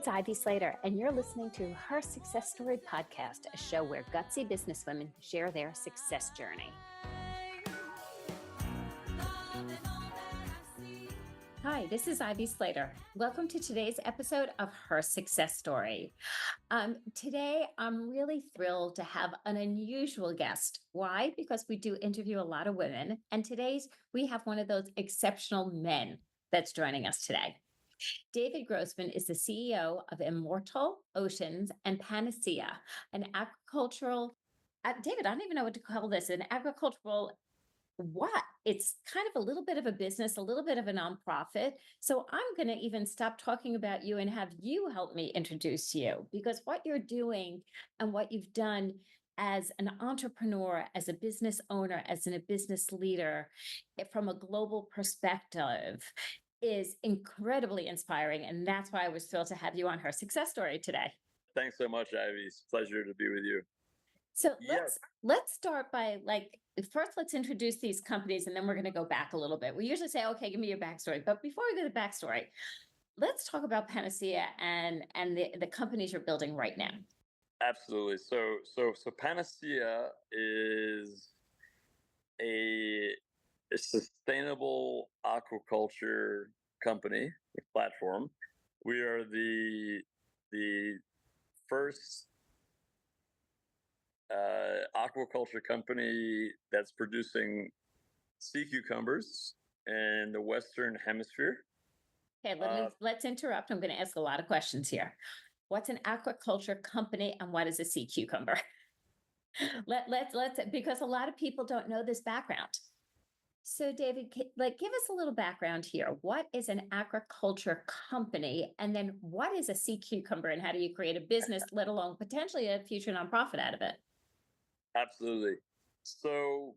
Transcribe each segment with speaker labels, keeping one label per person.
Speaker 1: it's Ivy Slater, and you're listening to Her Success Story podcast, a show where gutsy businesswomen share their success journey. Hi, this is Ivy Slater. Welcome to today's episode of Her Success Story. Today, I'm really thrilled to have an unusual guest. Why? Because we do interview a lot of women, and we have one of those exceptional men that's joining us today. David Grossman is the CEO of Immortal, Oceans, and PanaSea, an agricultural, David, I don't even know what to call this, an agricultural it's kind of a little bit of a business, a little bit of a nonprofit. So I'm going to even stop talking about you and have you help me introduce you, because what you're doing and what you've done as an entrepreneur, as a business owner, as a business leader, from a global perspective, is incredibly inspiring. And that's why I was thrilled to have you on Her Success Story today.
Speaker 2: Thanks so much, Ivy. It's a pleasure to be with you.
Speaker 1: So let's start by first let's introduce these companies, and then we're going to go back a little bit. We usually say, okay, give me your backstory. But before we go to the backstory, let's talk about PanaSea and the companies you're building right now.
Speaker 2: Absolutely. So PanaSea is a sustainable aquaculture company, a platform. We are the first aquaculture company that's producing sea cucumbers in the Western Hemisphere.
Speaker 1: Okay, let's interrupt. I'm going to ask a lot of questions here. What's an aquaculture company, and what is a sea cucumber? let's because a lot of people don't know this background. So, David, give us a little background here. What is an aquaculture company, and then what is a sea cucumber, and how do you create a business, let alone potentially a future nonprofit out of it?
Speaker 2: Absolutely. So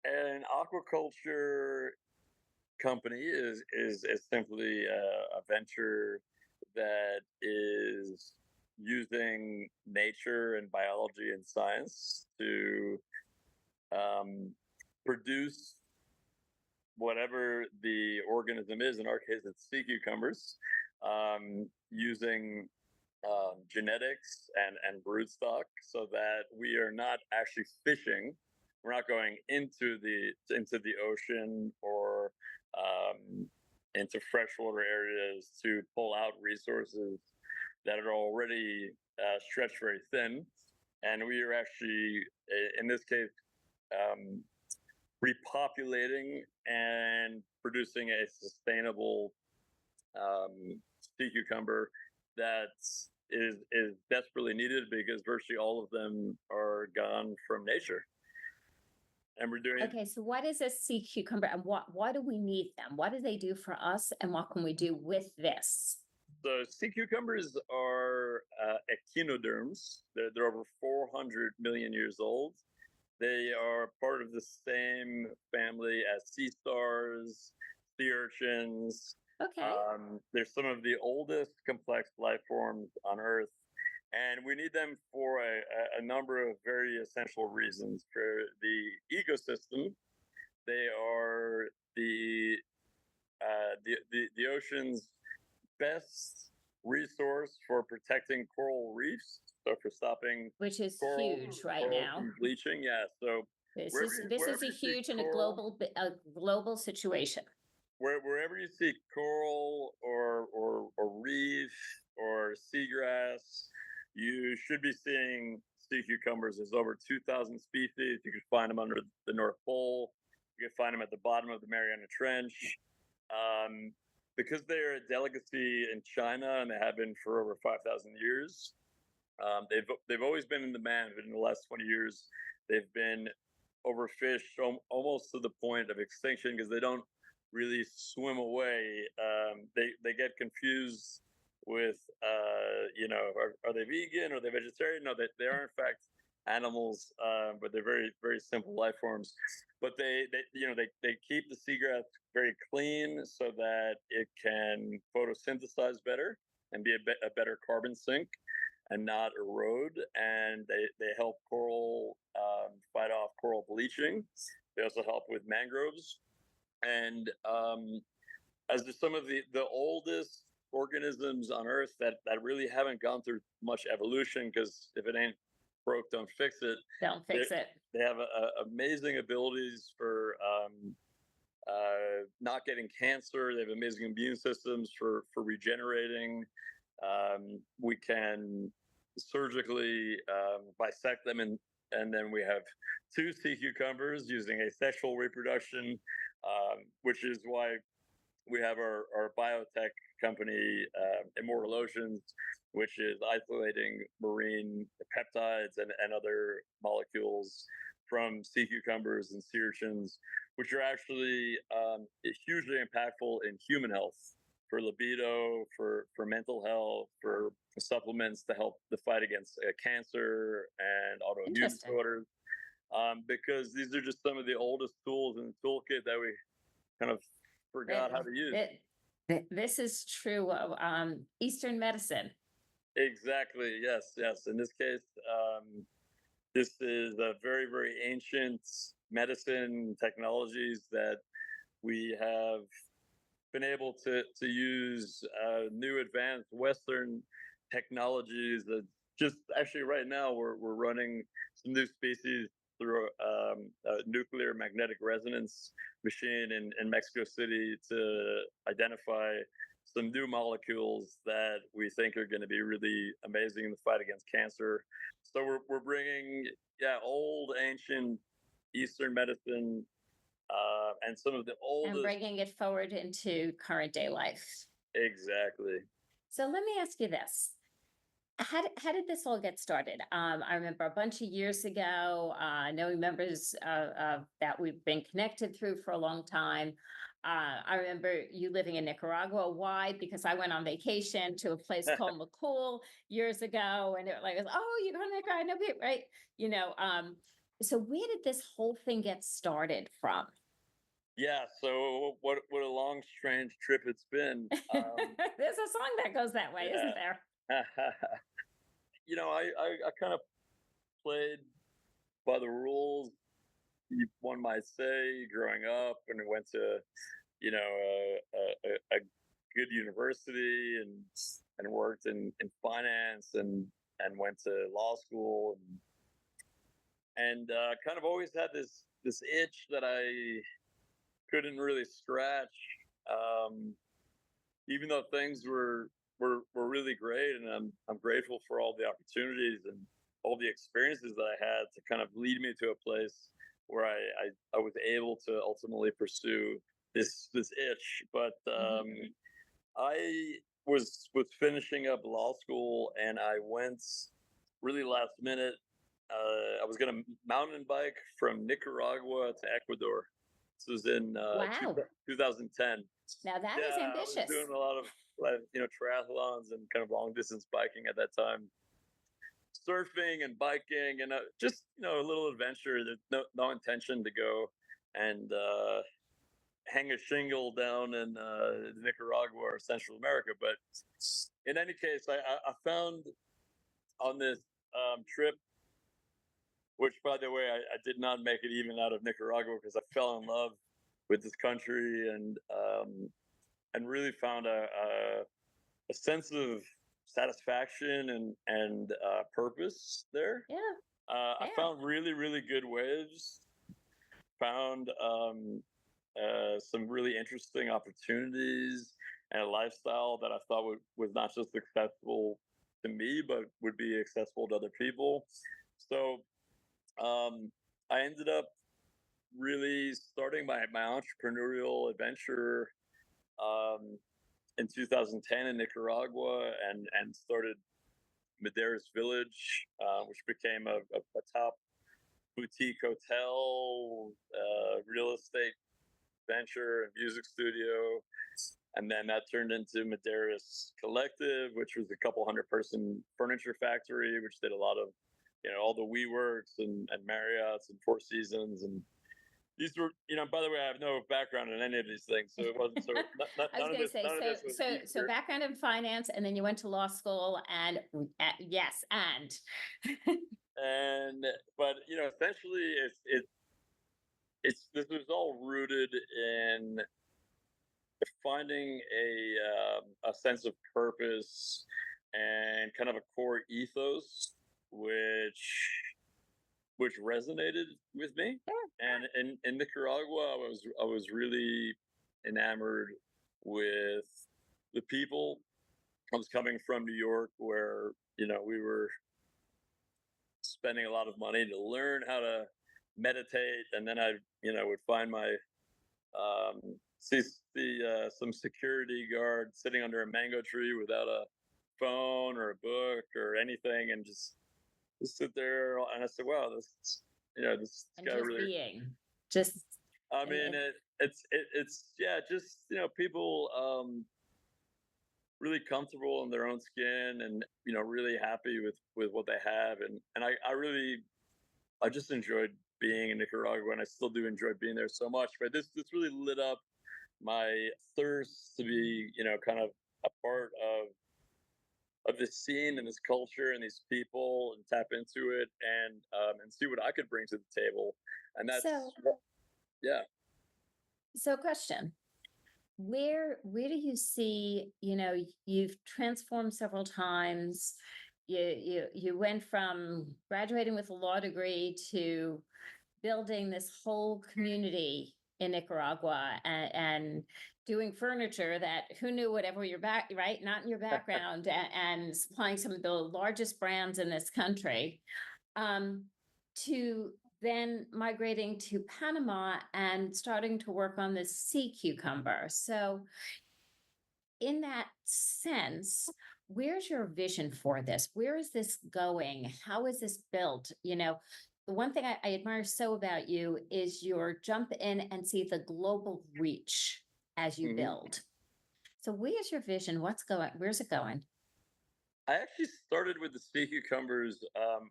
Speaker 2: an aquaculture company is simply a venture that is using nature and biology and science to produce whatever the organism is. In our case, it's sea cucumbers, using genetics and broodstock, so that we are not actually fishing. We're not going into the ocean or into freshwater areas to pull out resources that are already stretched very thin. And we are actually, in this case, repopulating and producing a sustainable sea cucumber that is desperately needed, because virtually all of them are gone from nature. And we're doing
Speaker 1: Okay, so what is a sea cucumber, and why do we need them? What do they do for us, and what can we do with this?
Speaker 2: So sea cucumbers are echinoderms. They're over 400 million years old. They are part of the same family as sea stars, sea urchins.
Speaker 1: Okay.
Speaker 2: They're some of the oldest complex life forms on Earth, and we need them for a number of very essential reasons. For the ecosystem, they are the ocean's best resource for protecting coral reefs. So for stopping,
Speaker 1: which is huge right now,
Speaker 2: from bleaching. Yeah. So
Speaker 1: this is a huge and a global situation.
Speaker 2: Wherever you see coral or reef or seagrass, you should be seeing sea cucumbers. There's over 2,000 species. You can find them under the North Pole. You can find them at the bottom of the Mariana Trench. Because they're a delicacy in China, and they have been for over 5,000 years. They've always been in demand, but in the last 20 years, they've been overfished almost to the point of extinction, because they don't really swim away. They get confused with, are they vegan? Are they vegetarian? No, they are in fact animals, but they're very, very simple life forms. But they keep the seagrass very clean so that it can photosynthesize better and be a better carbon sink and not erode. And they help coral fight off coral bleaching. They also help with mangroves. And as some of the oldest organisms on Earth that really haven't gone through much evolution, because if it ain't broke, don't fix it.
Speaker 1: Don't
Speaker 2: They
Speaker 1: fix it.
Speaker 2: they have amazing abilities for not getting cancer. They have amazing immune systems for regenerating. We can surgically bisect them, and then we have two sea cucumbers using asexual reproduction, which is why we have our biotech company, Immortal, which is isolating marine peptides and other molecules from sea cucumbers and sea urchins, which are actually hugely impactful in human health, for libido, for mental health, for supplements to help the fight against cancer and autoimmune
Speaker 1: Interesting.
Speaker 2: disorders. Because these are just some of the oldest tools in the toolkit that we kind of forgot how to use.
Speaker 1: This is true of Eastern medicine.
Speaker 2: Exactly. Yes. Yes. In this case, this is a very, very ancient medicine technologies that we have been able to use new advanced Western technologies that just actually right now we're running some new species through a nuclear magnetic resonance machine in Mexico City to identify some new molecules that we think are going to be really amazing in the fight against cancer. So we're bringing old ancient Eastern medicine and some of the
Speaker 1: And
Speaker 2: oldest.
Speaker 1: bringing it forward into current day life.
Speaker 2: Exactly.
Speaker 1: So let me ask you this. How did this all get started? I remember a bunch of years ago, knowing members that we've been connected through for a long time. I remember you living in Nicaragua. Why? Because I went on vacation to a place called McCool years ago, and it was like, oh, you're going to Nicaragua, no, right? You know, so where did this whole thing get started from?
Speaker 2: Yeah. So what a long, strange trip it's been.
Speaker 1: There's a song that goes that way, isn't there?
Speaker 2: Yeah. I kind of played by the rules, one might say, growing up, and went to, a good university, and worked in finance, and went to law school, and kind of always had this itch that I couldn't really scratch, um, even though things were really great, and I'm grateful for all the opportunities and all the experiences that I had to kind of lead me to a place where I was able to ultimately pursue this itch. But
Speaker 1: Mhm.
Speaker 2: I was finishing up law school, and I went really last minute. I was going to mountain bike from Nicaragua to Ecuador. This was in
Speaker 1: Wow.
Speaker 2: 2010.
Speaker 1: Now that is
Speaker 2: Yeah, I was
Speaker 1: ambitious.
Speaker 2: doing a lot of triathlons and kind of long distance biking at that time, surfing and biking, and just a little adventure. There's no intention to go and hang a shingle down in Nicaragua or Central America. But in any case, I found on this trip, which, by the way, I did not make it even out of Nicaragua, because I fell in love with this country, and really found a sense of satisfaction and purpose there.
Speaker 1: Yeah.
Speaker 2: I
Speaker 1: Yeah.
Speaker 2: found really, really good waves. Found some really interesting opportunities, and a lifestyle that I thought was not just accessible to me, but would be accessible to other people. So I ended up really starting my entrepreneurial adventure um, in 2010 in Nicaragua, and started Madeiras Village, which became a top boutique hotel, real estate venture, and music studio. And then that turned into Madeiras Collective, which was a couple hundred person furniture factory, which did a lot of, all the WeWorks and Marriott's and Four Seasons. And these were, by the way, I have no background in any of these things, so it wasn't sort of
Speaker 1: I was
Speaker 2: none of
Speaker 1: going to
Speaker 2: this.
Speaker 1: say,
Speaker 2: None of this was
Speaker 1: so
Speaker 2: easier.
Speaker 1: background in finance, and then you went to law school, and yes, and
Speaker 2: And but essentially, it's this was all rooted in finding a sense of purpose and kind of a core ethos, which resonated with me. And in Nicaragua, I was really enamored with the people. I was coming from New York, where we were spending a lot of money to learn how to meditate, and then I would find my see some security guard sitting under a mango tree without a phone or a book or anything, and just sit there. And I said, "Wow, this
Speaker 1: And
Speaker 2: guy
Speaker 1: just
Speaker 2: really."
Speaker 1: being, just,
Speaker 2: I
Speaker 1: and,
Speaker 2: mean,
Speaker 1: and
Speaker 2: it's yeah, just people really comfortable in their own skin, and really happy with what they have, and I just enjoyed being in Nicaragua, and I still do enjoy being there so much. But this really lit up my thirst to be, kind of a part of this scene and this culture and these people, and tap into it, and see what I could bring to the table. And
Speaker 1: so,
Speaker 2: yeah.
Speaker 1: so question. Where do you see, you've transformed several times. You went from graduating with a law degree to building this whole community in Nicaragua, and doing furniture that who knew, whatever your back, right? Not in your background, and supplying some of the largest brands in this country, um, to then migrating to Panama and starting to work on this sea cucumber. So, in that sense, where's your vision for this? Where is this going? How is this built? The one thing I admire so about you is your jump in and see the global reach as you
Speaker 2: Mhm.
Speaker 1: build. So, where's your vision? What's going? Where's it going?
Speaker 2: I actually started with the sea cucumbers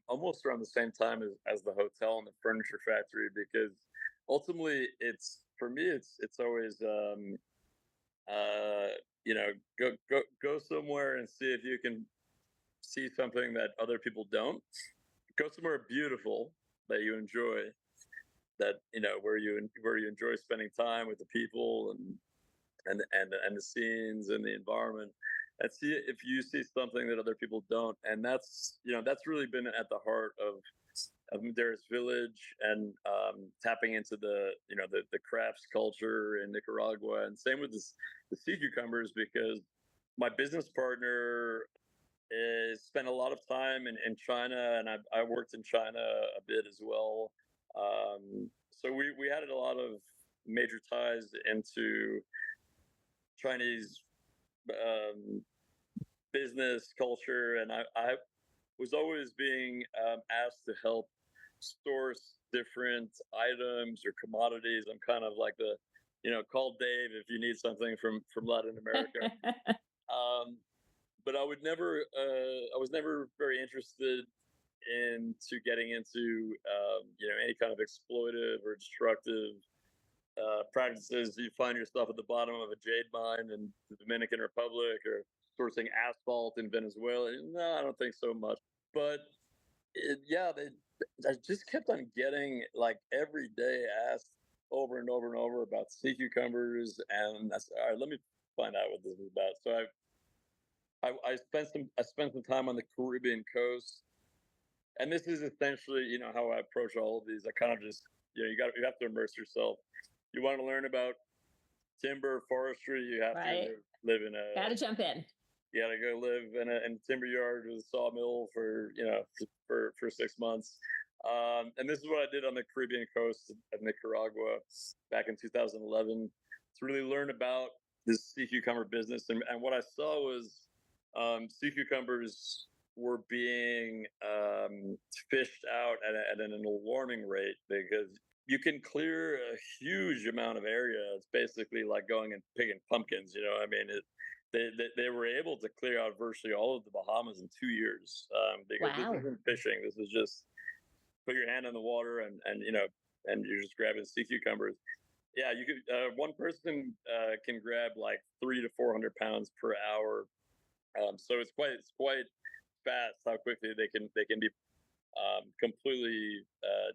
Speaker 2: almost around the same time as the hotel and the furniture factory, because ultimately, it's for me, it's always uh, go somewhere and see if you can see something that other people don't. Go somewhere beautiful that you enjoy, that where you enjoy spending time with the people, and the scenes and the environment, and see if you see something that other people don't. And that's really been at the heart of Madeiras Village, and tapping into the crafts culture in Nicaragua, and same with the sea cucumbers, because my business partner is spent a lot of time in China, and I worked in China a bit as well. So we had a lot of major ties into Chinese um, business culture, and I was always being asked to help source different items or commodities. I'm kind of like the, call Dave if you need something from Latin America. Um, but I was never very interested into getting into, any kind of exploitive or destructive practices. You find yourself at the bottom of a jade mine in the Dominican Republic, or sourcing asphalt in Venezuela. No, I don't think so much. But yeah, I just kept on getting, like, every day asked over and over and over about sea cucumbers, and I said, all right, let me find out what this is about. So I spent some time on the Caribbean coast, and this is essentially, how I approach all of these. I kind of just, you have to immerse yourself. You want to learn about timber forestry, you have to
Speaker 1: Right?
Speaker 2: live in a
Speaker 1: Got to jump in.
Speaker 2: you got to go live in a timber yard with a sawmill for for 6 months. And this is what I did on the Caribbean coast of Nicaragua back in 2011, to really learn about this sea cucumber business. And what I saw was, sea cucumbers were being fished out at an alarming rate, because you can clear a huge amount of area. It's basically like going and picking pumpkins. I mean, they were able to clear out virtually all of the Bahamas in 2 years, because this
Speaker 1: Wow.
Speaker 2: isn't fishing. This is just put your hand in the water, and you're just grabbing sea cucumbers. Yeah, you could one person can grab like 300 to 400 pounds per hour. So it's quite fast how quickly they can be completely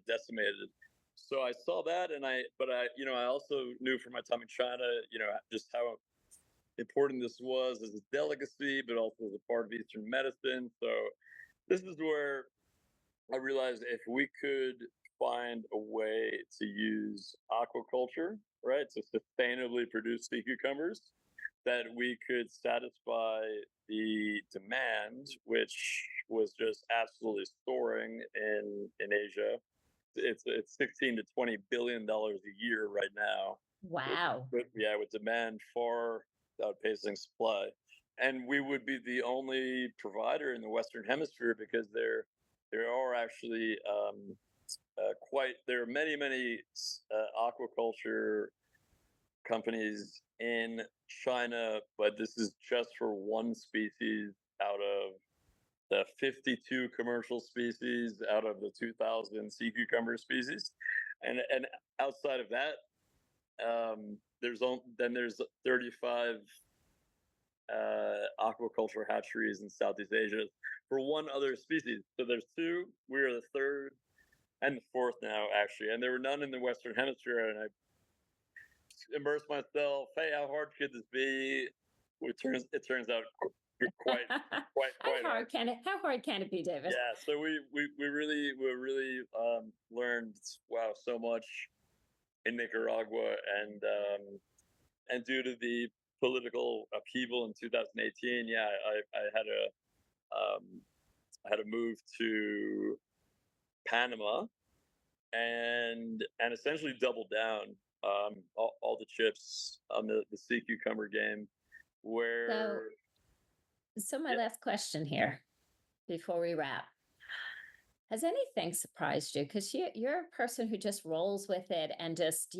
Speaker 2: decimated. so I saw that, but I also knew from my time in China, just how important this was as a delicacy, but also as a part of Eastern medicine. So this is where I realized if we could find a way to use aquaculture, right, to sustainably produce sea cucumbers, that we could satisfy the demand, which was just absolutely soaring in Asia. It's 16 to 20 billion dollars a year right now.
Speaker 1: Wow.
Speaker 2: Yeah, with demand far outpacing supply, and we would be the only provider in the Western Hemisphere because there are actually quite there are many aquaculture companies in China, but this is just for one species out of the 52 commercial species out of the 2,000 sea cucumber species, and outside of that, there's 35 aquaculture hatcheries in Southeast Asia for one other species. So there's two. We are the third and the fourth now, actually, and there were none in the Western Hemisphere. And I immersed myself. Hey, how hard could this be? It turns out quite
Speaker 1: How hard can it be, David?
Speaker 2: yeah. So we really learned, wow, so much in Nicaragua, and due to the political upheaval in 2018, yeah, um, I had to move to Panama and essentially double down all the chips on the sea cucumber game.
Speaker 1: So,
Speaker 2: Where
Speaker 1: so my
Speaker 2: yeah,
Speaker 1: last question here before we wrap. Has anything surprised you? Because you're a person who just rolls with it and just,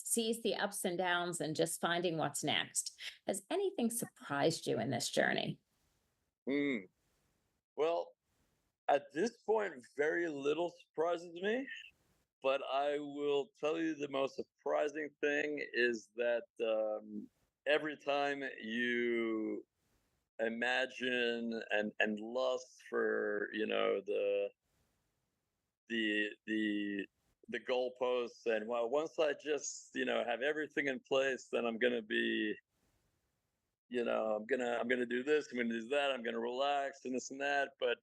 Speaker 1: sees the ups and downs and just finding what's next. Has anything surprised you in this journey?
Speaker 2: mm, well, at this point, very little surprises me. But I will tell you the most surprising thing is that every time you imagine and lust for the goalposts, and well, once I just have everything in place, then I'm gonna be I'm gonna do this, I'm gonna do that, I'm gonna relax and this and that. But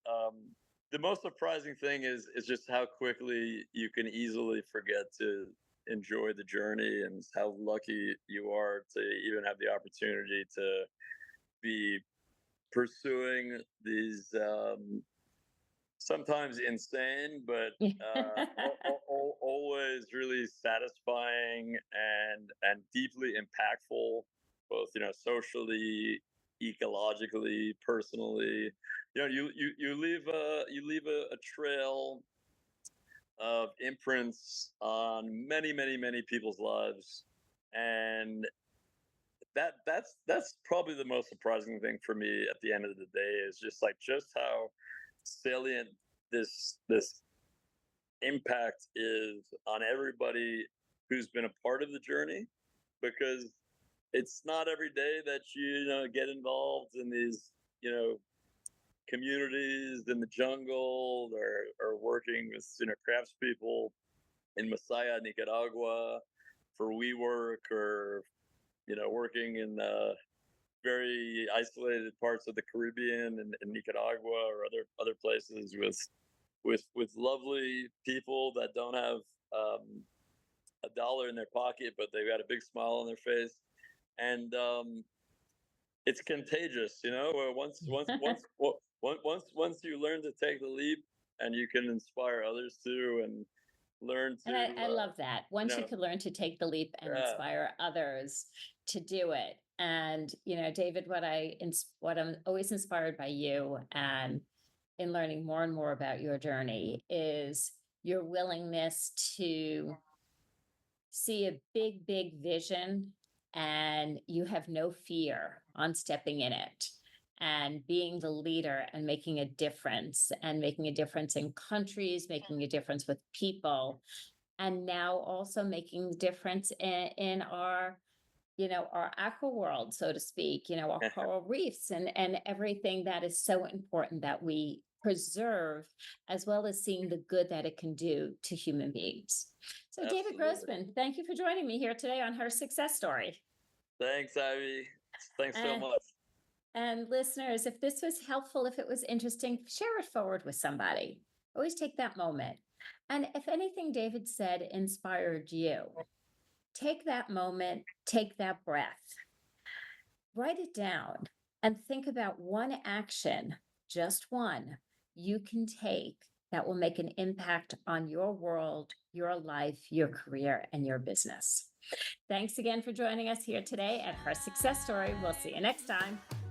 Speaker 2: the most surprising thing is just how quickly you can easily forget to enjoy the journey, and how lucky you are to even have the opportunity to be pursuing these sometimes insane, but always really satisfying and deeply impactful, both socially, ecologically, personally. You leave a trail of imprints on many people's lives, and that's probably the most surprising thing for me at the end of the day, is just how salient this impact is on everybody who's been a part of the journey, because it's not every day that get involved in these communities in the jungle, or working with craftspeople in Masaya, Nicaragua for WeWork, or working in very isolated parts of the Caribbean and Nicaragua, or other places with lovely people that don't have a dollar in their pocket, but they've got a big smile on their face, and it's contagious. Once you learn to take the leap, and you can inspire others too, and learn
Speaker 1: And
Speaker 2: to
Speaker 1: I love that. Once you could learn to take the leap and
Speaker 2: yeah.
Speaker 1: inspire others to do it. And, David, what I'm always inspired by you and in learning more and more about your journey is your willingness to see a big vision, and you have no fear on stepping in it and being the leader and making a difference, and making a difference in countries, making a difference with people, and now also making the difference in our our aqua world, so to speak, our coral reefs, and everything that is so important that we preserve, as well as seeing the good that it can do to human beings. So, David
Speaker 2: Absolutely.
Speaker 1: Grossman, thank you for joining me here today on Her Success Story.
Speaker 2: Thanks, Ivy. Thanks so
Speaker 1: And,
Speaker 2: much.
Speaker 1: and listeners, if this was helpful, if it was interesting, share it forward with somebody. Always take that moment. And if anything David said inspired you, take that moment, take that breath, write it down, and think about one action, just one, you can take that will make an impact on your world, your life, your career, and your business. Thanks again for joining us here today at Her Success Story. We'll see you next time.